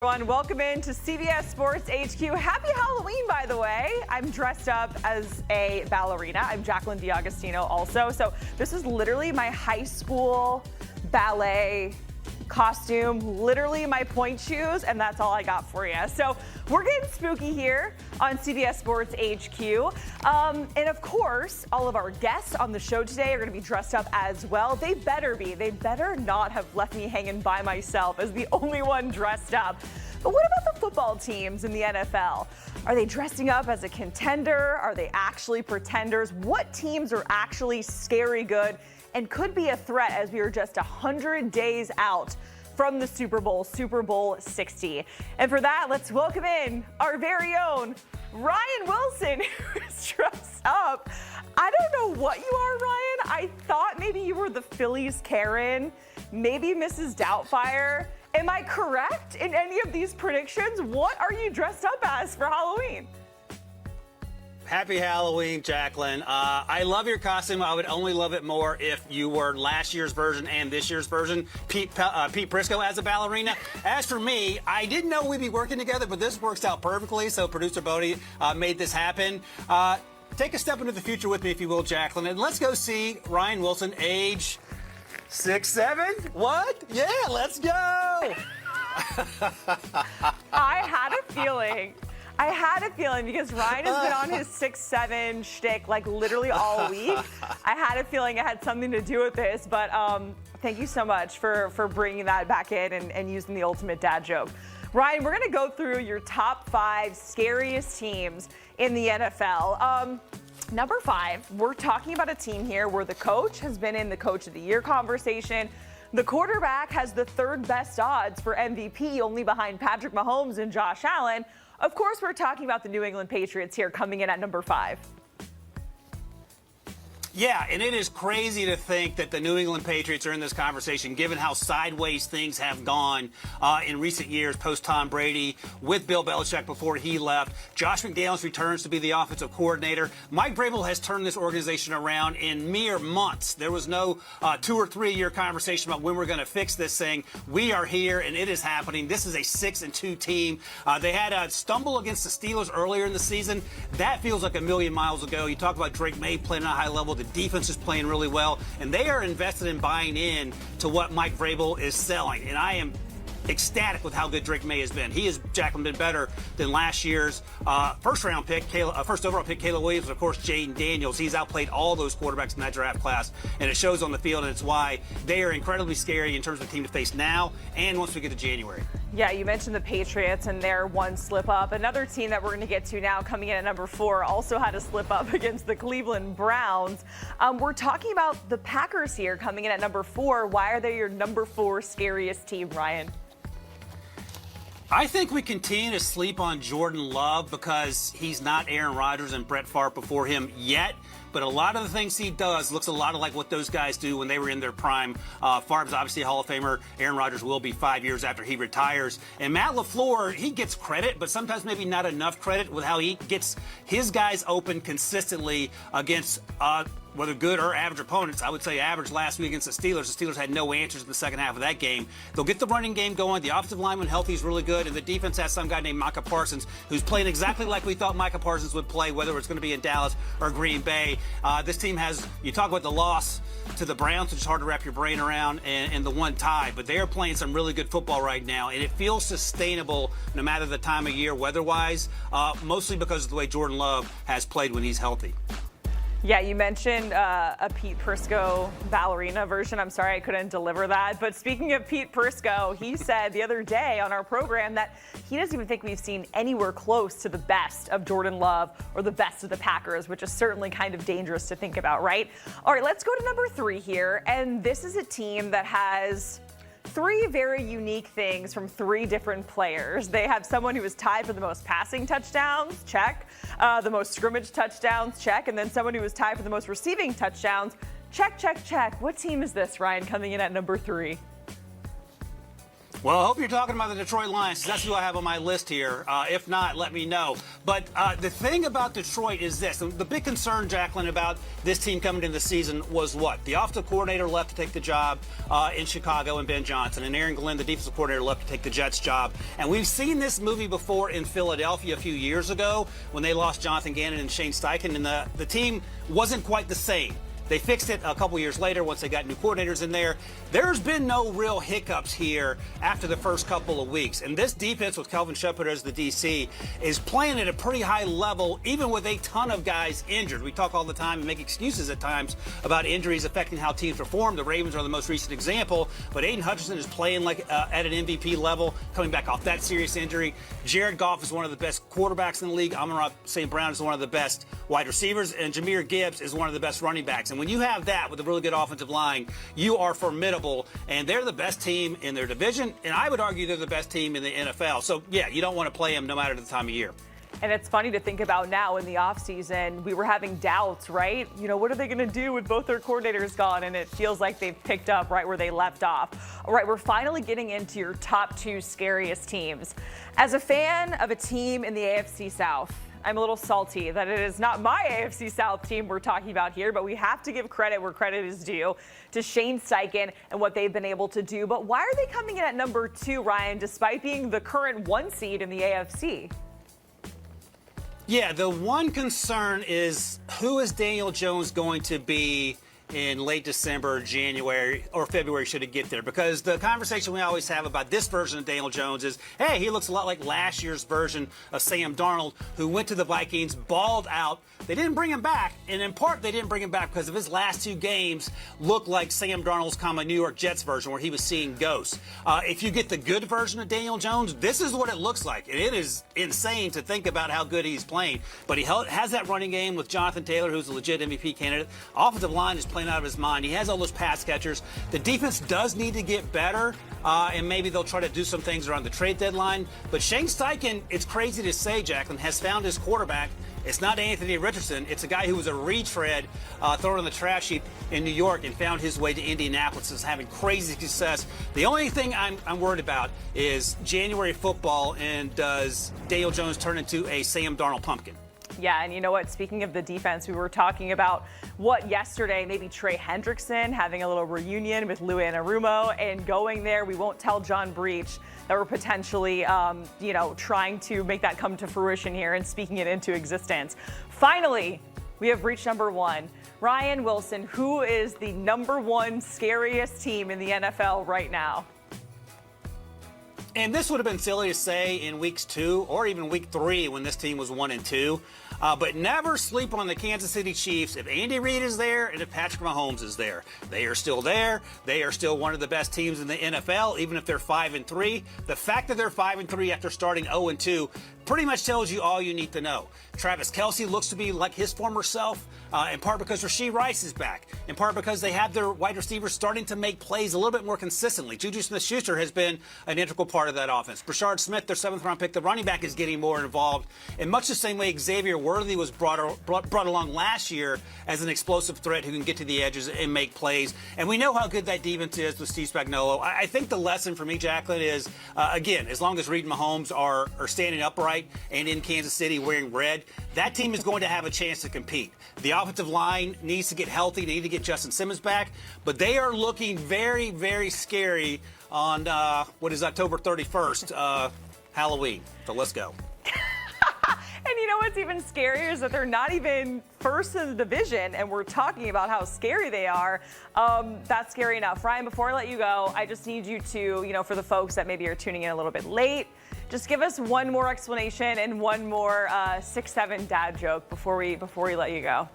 Everyone, welcome in to CBS Sports HQ. Happy Halloween, by the way. I'm dressed up as a ballerina. I'm Jacqueline D'Agostino also. So this is literally my high school ballet costume, literally my point shoes, and that's all I got for you. So we're getting spooky here on CBS Sports HQ. And of course, all of our guests on the show today are going to be dressed up as well. They better be. They better not have left me hanging by myself as the only one dressed up. But what about the football teams in the NFL? Are they dressing up as a contender? Are they actually pretenders? What teams are actually scary good and could be a threat as we are just 100 days out from the Super Bowl 60? And for that, let's welcome in our very own Ryan Wilson, who is dressed up. I don't know what you are, Ryan. I thought maybe you were the Phillies Karen, maybe Mrs. Doubtfire. Am I correct in any of these predictions? What are you dressed up as for Halloween? Happy Halloween, Jacqueline. I love your costume. I would only love it more if you were last year's version and this year's version. Pete Prisco as a ballerina. As for me, I didn't know we'd be working together, but this works out perfectly. So producer Bodie made this happen. Take a step into the future with me, if you will, Jacqueline, and let's go see Ryan Wilson, age 6'7". What? Yeah, let's go. I had a feeling because Ryan has been on his 6'7" shtick like literally all week. I had a feeling it had something to do with this, but thank you so much for bringing that back in and using the ultimate dad joke. Ryan, we're going to go through your top 5 scariest teams in the NFL. Number 5, we're talking about a team here where the coach has been in the Coach of the Year conversation. The quarterback has the 3rd best odds for MVP, only behind Patrick Mahomes and Josh Allen. Of course, we're talking about the New England Patriots here coming in at number 5. Yeah, and it is crazy to think that the New England Patriots are in this conversation, given how sideways things have gone in recent years post Tom Brady, with Bill Belichick before he left. Josh McDaniels returns to be the offensive coordinator. Mike Vrabel has turned this organization around in mere months. There was no 2 or 3 year conversation about when we're going to fix this thing. We are here, and it is happening. This is a 6-2 team. They had a stumble against the Steelers earlier in the season. That feels like a million miles ago. You talk about Drake May playing at a high level. The defense is playing really well, and they are invested in buying in to what Mike Vrabel is selling. And I am ecstatic with how good Drake May has been. He has, Jacqueline, been better than last year's first overall pick, Caleb Williams, and of course Jayden Daniels. He's outplayed all those quarterbacks in that draft class, and it shows on the field, and it's why they are incredibly scary in terms of the team to face now and once we get to January. Yeah, you mentioned the Patriots and their one slip up. Another team that we're going to get to now coming in at number 4 also had a slip up against the Cleveland Browns. We're talking about the Packers here coming in at number 4. Why are they your number 4 scariest team, Ryan? I think we continue to sleep on Jordan Love because he's not Aaron Rodgers and Brett Favre before him yet. But a lot of the things he does looks a lot like what those guys do when they were in their prime. Favre's obviously a Hall of Famer. Aaron Rodgers will be 5 years after he retires. And Matt LaFleur, he gets credit, but sometimes maybe not enough credit with how he gets his guys open consistently against whether good or average opponents. I would say average last week against the Steelers. The Steelers had no answers in the second half of that game. They'll get the running game going. The offensive line, when healthy, is really good. And the defense has some guy named Micah Parsons who's playing exactly like we thought Micah Parsons would play, whether it's going to be in Dallas or Green Bay. This team has, you talk about the loss to the Browns, which is hard to wrap your brain around, and the one tie, but they are playing some really good football right now, and it feels sustainable no matter the time of year weather-wise, mostly because of the way Jordan Love has played when he's healthy. Yeah, you mentioned a Pete Prisco ballerina version. I'm sorry I couldn't deliver that. But speaking of Pete Prisco, he said the other day on our program that he doesn't even think we've seen anywhere close to the best of Jordan Love or the best of the Packers, which is certainly kind of dangerous to think about, right? All right, let's go to number 3 here. And this is a team that has 3 very unique things from 3 different players. They have someone who is tied for the most passing touchdowns, check. The most scrimmage touchdowns, check. And then someone who is tied for the most receiving touchdowns, check, check, check. What team is this, Ryan, coming in at number 3? Well, I hope you're talking about the Detroit Lions. That's who I have on my list here. If not, let me know. But the thing about Detroit is this. The big concern, Jacqueline, about this team coming into the season was what? The offensive coordinator left to take the job in Chicago, and Ben Johnson. And Aaron Glenn, the defensive coordinator, left to take the Jets job. And we've seen this movie before in Philadelphia a few years ago when they lost Jonathan Gannon and Shane Steichen, and the team wasn't quite the same. They fixed it a couple years later once they got new coordinators in there. There's been no real hiccups here after the first couple of weeks. And this defense with Kelvin Shepherd as the DC is playing at a pretty high level, even with a ton of guys injured. We talk all the time and make excuses at times about injuries affecting how teams perform. The Ravens are the most recent example. But Aiden Hutchinson is playing like at an MVP level, coming back off that serious injury. Jared Goff is one of the best quarterbacks in the league. Amon-Ra St. Brown is one of the best wide receivers. And Jahmyr Gibbs is one of the best running backs. And when you have that with a really good offensive line, you are formidable, and they're the best team in their division, and I would argue they're the best team in the NFL. So, yeah, you don't want to play them no matter the time of year. And it's funny to think about now in the offseason, we were having doubts, right? You know, what are they going to do with both their coordinators gone? And it feels like they've picked up right where they left off. All right, we're finally getting into your top 2 scariest teams. As a fan of a team in the AFC South, I'm a little salty that it is not my AFC South team we're talking about here, but we have to give credit where credit is due to Shane Steichen and what they've been able to do. But why are they coming in at number 2, Ryan, despite being the current 1 seed in the AFC? Yeah, the one concern is who is Daniel Jones going to be in late December, January, or February should it get there? Because the conversation we always have about this version of Daniel Jones is, hey, he looks a lot like last year's version of Sam Darnold, who went to the Vikings, balled out. They didn't bring him back, and in part they didn't bring him back because of his last 2 games looked like Sam Darnold's New York Jets version where he was seeing ghosts. If you get the good version of Daniel Jones, this is what it looks like. And it is insane to think about how good he's playing. But he has that running game with Jonathan Taylor, who's a legit MVP candidate. Offensive line is playing out of his mind. He has all those pass catchers. The defense does need to get better, and maybe they'll try to do some things around the trade deadline. But Shane Steichen, it's crazy to say, Jacqueline, has found his quarterback. It's not Anthony Richardson. It's a guy who was a retread thrown on the trash heap in New York and found his way to Indianapolis, is having crazy success. The only thing I'm worried about is January football, and does Daniel Jones turn into a Sam Darnold pumpkin? Yeah, and you know what? Speaking of the defense, we were talking about yesterday, maybe Trey Hendrickson having a little reunion with Lou Anarumo and going there. We won't tell John Breach that we're potentially, trying to make that come to fruition here and speaking it into existence. Finally, we have reached number 1. Ryan Wilson, who is the number 1 scariest team in the NFL right now? And this would have been silly to say in weeks 2 or even week 3 when this team was 1-2. But never sleep on the Kansas City Chiefs. If Andy Reid is there and if Patrick Mahomes is there, they are still there. They are still one of the best teams in the NFL, even if they're 5-3. The fact that they're 5-3 after starting 0-2 pretty much tells you all you need to know. Travis Kelce looks to be like his former self, in part because Rashee Rice is back, in part because they have their wide receivers starting to make plays a little bit more consistently. Juju Smith-Schuster has been an integral part of that offense. Brashard Smith, their 7th-round pick, the running back, is getting more involved in much the same way Xavier Worthy was brought along last year as an explosive threat who can get to the edges and make plays. And we know how good that defense is with Steve Spagnuolo. I think the lesson for me, Jacqueline, is, again, as long as Reid and Mahomes are standing upright and in Kansas City wearing red, that team is going to have a chance to compete. The offensive line needs to get healthy. They need to get Justin Simmons back. But they are looking very, very scary on, October 31st, Halloween. So let's go. And you know what's even scarier is that they're not even first in the division, and we're talking about how scary they are. That's scary enough. Ryan, before I let you go, I just need you to, for the folks that maybe are tuning in a little bit late, just give us one more explanation and one more 6'7" dad joke before we let you go.